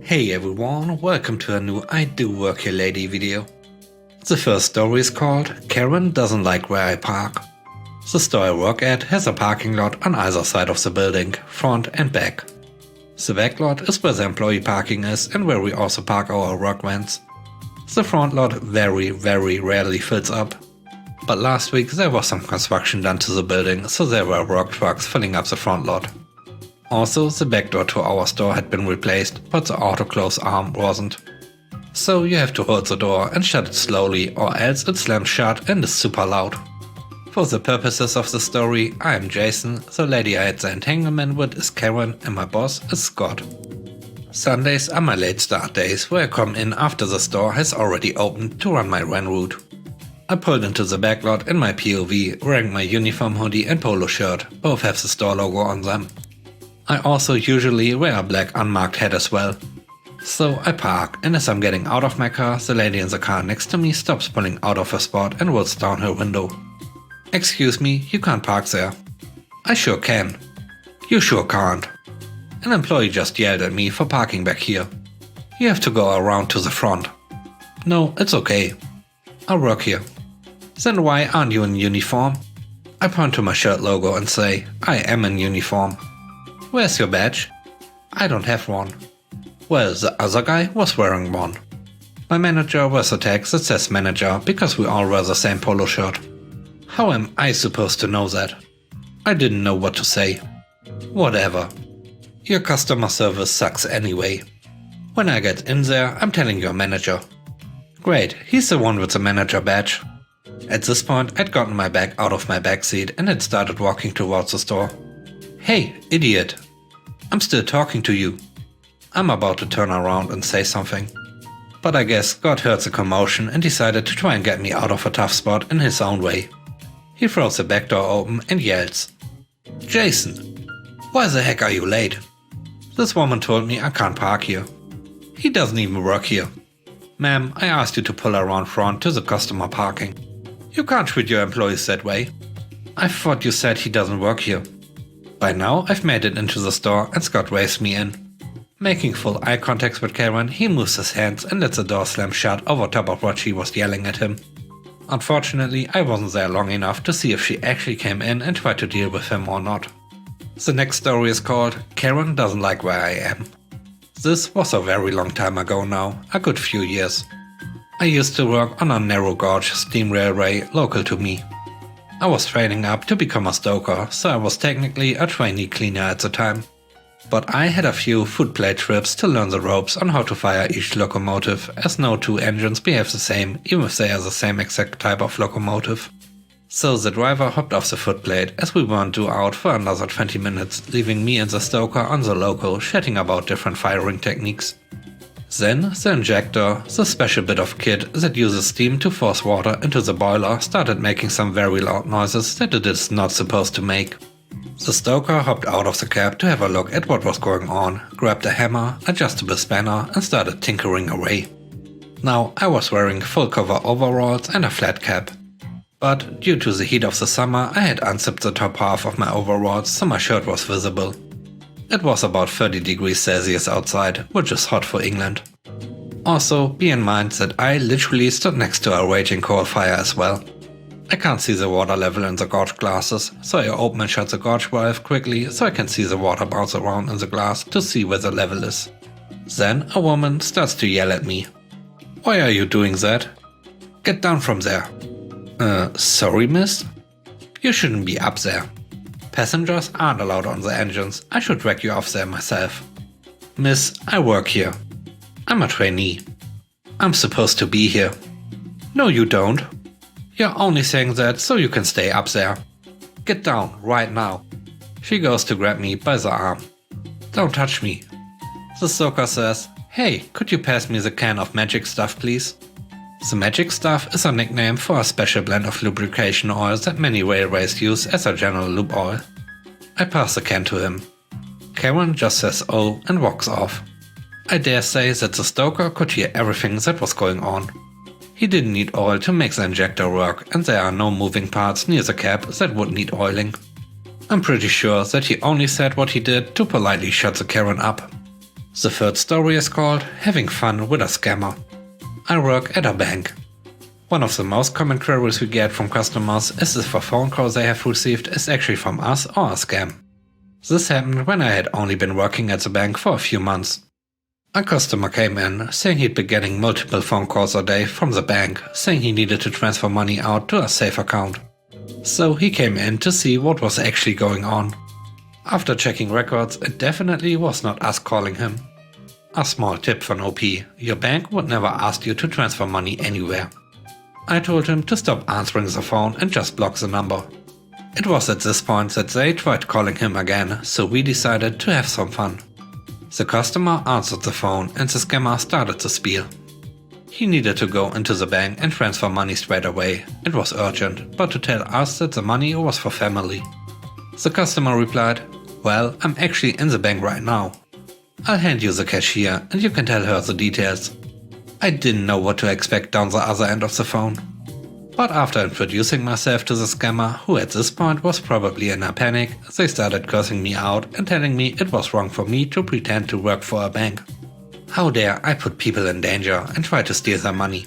Hey everyone, welcome to a new I Do Work Here Lady video. The first story is called Karen Doesn't Like Where I Park. The store I work at has a parking lot on either side of the building, front and back. The back lot is where the employee parking is and where we also park our work vans. The front lot very rarely fills up. But last week there was some construction done to the building, so there were work trucks filling up the front lot. Also, the back door to our store had been replaced, but the auto close arm wasn't. So you have to hold the door and shut it slowly, or else it slams shut and is super loud. For the purposes of the story, I am Jason, the lady I had the entanglement with is Karen, and my boss is Scott. Sundays are my late start days, where I come in after the store has already opened to run my run route. I pulled into the back lot in my POV, wearing my uniform hoodie and polo shirt, both have the store logo on them. I also usually wear a black unmarked hat as well. So I park, and as I'm getting out of my car, the lady in the car next to me stops pulling out of her spot and rolls down her window. "Excuse me, you can't park there." "I sure can." "You sure can't." An employee just yelled at me for parking back here. "You have to go around to the front." "No, it's okay. I work here." "Then why aren't you in uniform?" I point to my shirt logo and say, "I am in uniform." "Where's your badge?" "I don't have one." "Well, the other guy was wearing one." My manager wears a tag that says manager because we all wear the same polo shirt. How am I supposed to know that? I didn't know what to say. Whatever. Your customer service sucks anyway. When I get in there, I'm telling your manager. Great, he's the one with the manager badge. At this point, I'd gotten my bag out of my backseat and had started walking towards the store. "Hey, idiot. I'm still talking to you." I'm about to turn around and say something. But I guess Scott heard the commotion and decided to try and get me out of a tough spot in his own way. He throws the back door open and yells, "Jason, why the heck are you late? This woman told me I can't park here. He doesn't even work here. Ma'am, I asked you to pull around front to the customer parking. You can't treat your employees that way. I thought you said he doesn't work here." By now, I've made it into the store and Scott waves me in. Making full eye contact with Karen, he moves his hands and lets the door slam shut over top of what she was yelling at him. Unfortunately, I wasn't there long enough to see if she actually came in and tried to deal with him or not. The next story is called Karen Doesn't Like Where I Am. This was a very long time ago now, a good few years. I used to work on a narrow gauge steam railway local to me. I was training up to become a stoker, so I was technically a trainee cleaner at the time. But I had a few footplate trips to learn the ropes on how to fire each locomotive, as no two engines behave the same, even if they are the same exact type of locomotive. So the driver hopped off the footplate as we weren't due out for another 20 minutes, leaving me and the stoker on the loco chatting about different firing techniques. Then the injector, the special bit of kit that uses steam to force water into the boiler, started making some very loud noises that it is not supposed to make. The stoker hopped out of the cab to have a look at what was going on, grabbed a hammer, adjustable spanner and started tinkering away. Now I was wearing full cover overalls and a flat cap. But due to the heat of the summer, I had unzipped the top half of my overalls so my shirt was visible. It was about 30 degrees Celsius outside, which is hot for England. Also, be in mind that I literally stood next to a raging coal fire as well. I can't see the water level in the gauge glasses, so I open and shut the gauge valve quickly so I can see the water bounce around in the glass to see where the level is. Then a woman starts to yell at me. "Why are you doing that? Get down from there." Sorry miss? You shouldn't be up there. Passengers aren't allowed on the engines, I should drag you off there myself. "Miss, I work here. I'm a trainee. I'm supposed to be here." "No you don't. You're only saying that so you can stay up there. Get down right now." She goes to grab me by the arm. "Don't touch me." The stoker says, "Hey, could you pass me the can of magic stuff please?" The magic stuff is a nickname for a special blend of lubrication oil that many railways use as a general lube oil. I pass the can to him. Karen just says "oh" and walks off. I dare say that the stoker could hear everything that was going on. He didn't need oil to make the injector work, and there are no moving parts near the cab that would need oiling. I'm pretty sure that he only said what he did to politely shut the Karen up. The third story is called Having Fun with a Scammer. I work at a bank. One of the most common queries we get from customers is if a phone call they have received is actually from us or a scam. This happened when I had only been working at the bank for a few months. A customer came in saying he'd been getting multiple phone calls a day from the bank saying he needed to transfer money out to a safe account. So he came in to see what was actually going on. After checking records, it definitely was not us calling him. A small tip for an OP, your bank would never ask you to transfer money anywhere. I told him to stop answering the phone and just block the number. It was at this point that they tried calling him again, so we decided to have some fun. The customer answered the phone and the scammer started to spiel. He needed to go into the bank and transfer money straight away. It was urgent, but to tell us that the money was for family. The customer replied, "Well, I'm actually in the bank right now. I'll hand you the cashier and you can tell her the details." I didn't know what to expect down the other end of the phone. But after introducing myself to the scammer, who at this point was probably in a panic, they started cursing me out and telling me it was wrong for me to pretend to work for a bank. How dare I put people in danger and try to steal their money?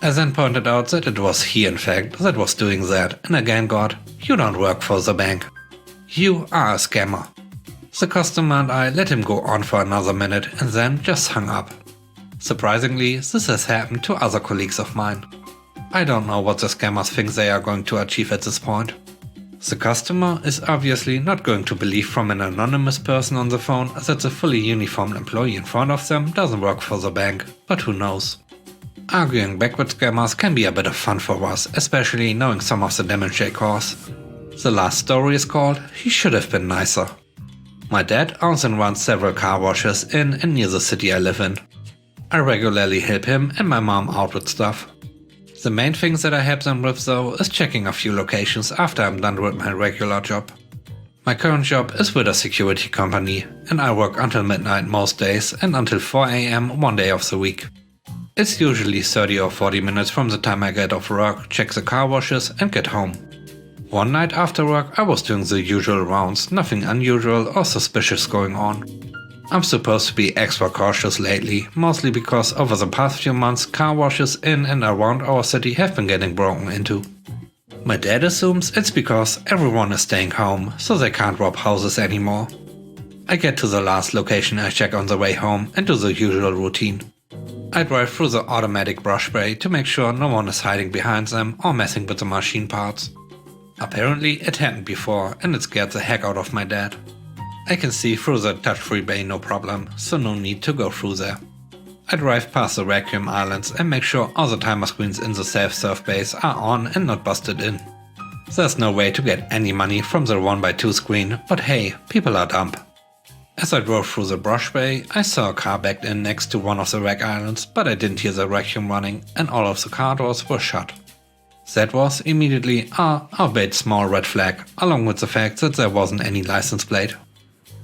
I then pointed out that it was he in fact that was doing that, and again got, "You don't work for the bank. You are a scammer." The customer and I let him go on for another minute and then just hung up. Surprisingly, this has happened to other colleagues of mine. I don't know what the scammers think they are going to achieve at this point. The customer is obviously not going to believe from an anonymous person on the phone that the fully uniformed employee in front of them doesn't work for the bank, but who knows. Arguing back with scammers can be a bit of fun for us, especially knowing some of the damage they cause. The last story is called He Should Have Been Nicer. My dad owns and runs several car washes in and near the city I live in. I regularly help him and my mom out with stuff. The main things that I help them with though is checking a few locations after I'm done with my regular job. My current job is with a security company and I work until midnight most days and until 4 AM one day of the week. It's usually 30 or 40 minutes from the time I get off work, check the car washes and get home. One night after work I was doing the usual rounds, nothing unusual or suspicious going on. I'm supposed to be extra cautious lately, mostly because over the past few months car washes in and around our city have been getting broken into. My dad assumes it's because everyone is staying home, so they can't rob houses anymore. I get to the last location I check on the way home and do the usual routine. I drive through the automatic brush spray to make sure no one is hiding behind them or messing with the machine parts. Apparently it happened before and it scared the heck out of my dad. I can see through the touch-free bay no problem, so no need to go through there. I drive past the vacuum islands and make sure all the timer screens in the self-serve bays are on and not busted in. There's no way to get any money from the 1x2 screen, but hey, people are dumb. As I drove through the brush bay, I saw a car backed in next to one of the rack islands, but I didn't hear the vacuum running and all of the car doors were shut. That was immediately a albeit small red flag, along with the fact that there wasn't any license plate.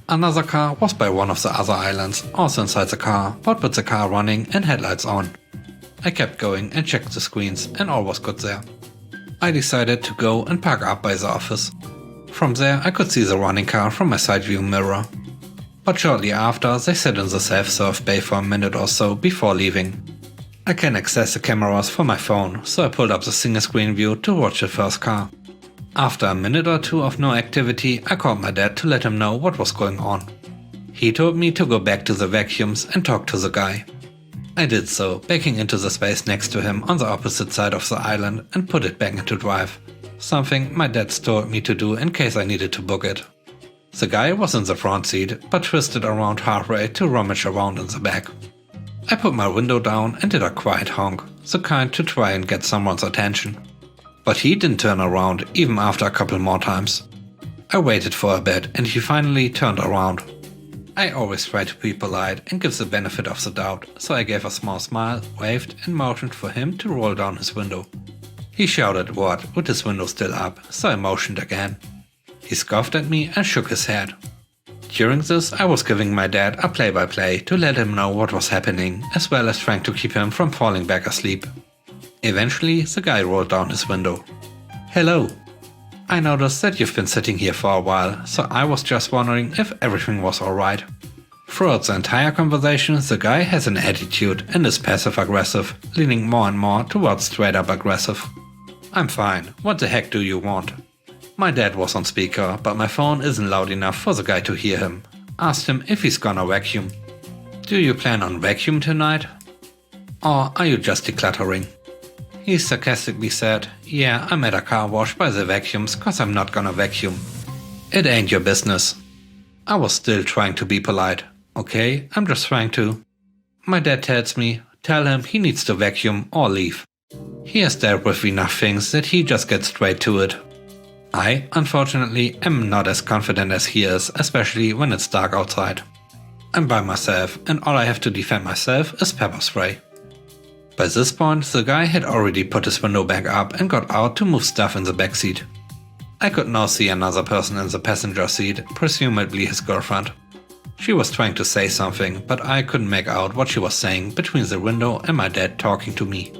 Another car was by one of the other islands, also inside the car, but with the car running and headlights on. I kept going and checked the screens and all was good there. I decided to go and park up by the office. From there I could see the running car from my side view mirror. But shortly after they sat in the self-serve bay for a minute or so before leaving. I can access the cameras from my phone, so I pulled up the single screen view to watch the first car. After a minute or two of no activity, I called my dad to let him know what was going on. He told me to go back to the vacuums and talk to the guy. I did so, backing into the space next to him on the opposite side of the island and put it back into drive. Something my dad told me to do in case I needed to book it. The guy was in the front seat, but twisted around halfway to rummage around in the back. I put my window down and did a quiet honk, the kind to try and get someone's attention. But he didn't turn around even after a couple more times. I waited for a bit and he finally turned around. I always try to be polite and give the benefit of the doubt, so I gave a small smile, waved and motioned for him to roll down his window. He shouted what with his window still up, so I motioned again. He scoffed at me and shook his head. During this I was giving my dad a play-by-play to let him know what was happening, as well as trying to keep him from falling back asleep. Eventually the guy rolled down his window. "Hello. I noticed that you've been sitting here for a while, so I was just wondering if everything was alright. Throughout the entire conversation, the guy has an attitude and is passive-aggressive, leaning more and more towards straight-up aggressive. I'm fine, what the heck do you want? My dad was on speaker, but my phone isn't loud enough for the guy to hear him. Asked him if he's gonna vacuum. Do you plan on vacuum tonight? Or are you just decluttering? He sarcastically said, yeah, I'm at a car wash by the vacuums cause I'm not gonna vacuum. It ain't your business. I was still trying to be polite. Okay, I'm just trying to. My dad tells me, tell him he needs to vacuum or leave. He has dealt with enough things that he just gets straight to it. I, unfortunately, am not as confident as he is, especially when it's dark outside. I'm by myself and all I have to defend myself is pepper spray. By this point, the guy had already put his window back up and got out to move stuff in the backseat. I could now see another person in the passenger seat, presumably his girlfriend. She was trying to say something, but I couldn't make out what she was saying between the window and my dad talking to me.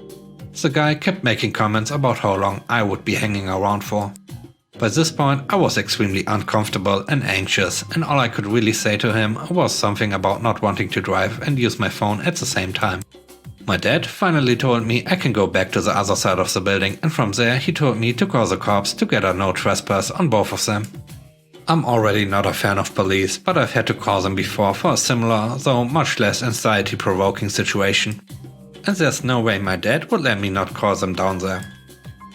The guy kept making comments about how long I would be hanging around for. By this point, I was extremely uncomfortable and anxious, and all I could really say to him was something about not wanting to drive and use my phone at the same time. My dad finally told me I can go back to the other side of the building, and from there he told me to call the cops to get a no trespass on both of them. I'm already not a fan of police, but I've had to call them before for a similar, though much less anxiety-provoking situation. And there's no way my dad would let me not call them down there.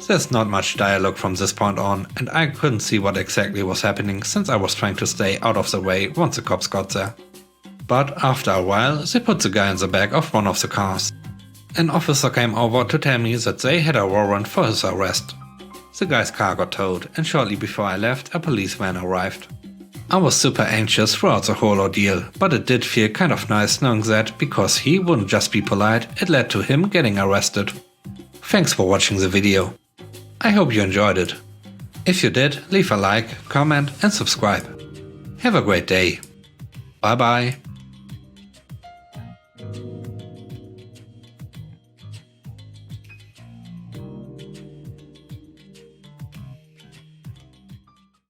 There's not much dialogue from this point on, and I couldn't see what exactly was happening since I was trying to stay out of the way once the cops got there. But after a while, they put the guy in the back of one of the cars. An officer came over to tell me that they had a warrant for his arrest. The guy's car got towed, and shortly before I left, a police van arrived. I was super anxious throughout the whole ordeal, but it did feel kind of nice knowing that because he wouldn't just be polite, it led to him getting arrested. Thanks for watching the video. I hope you enjoyed it. If you did, leave a like, comment and subscribe. Have a great day. Bye bye.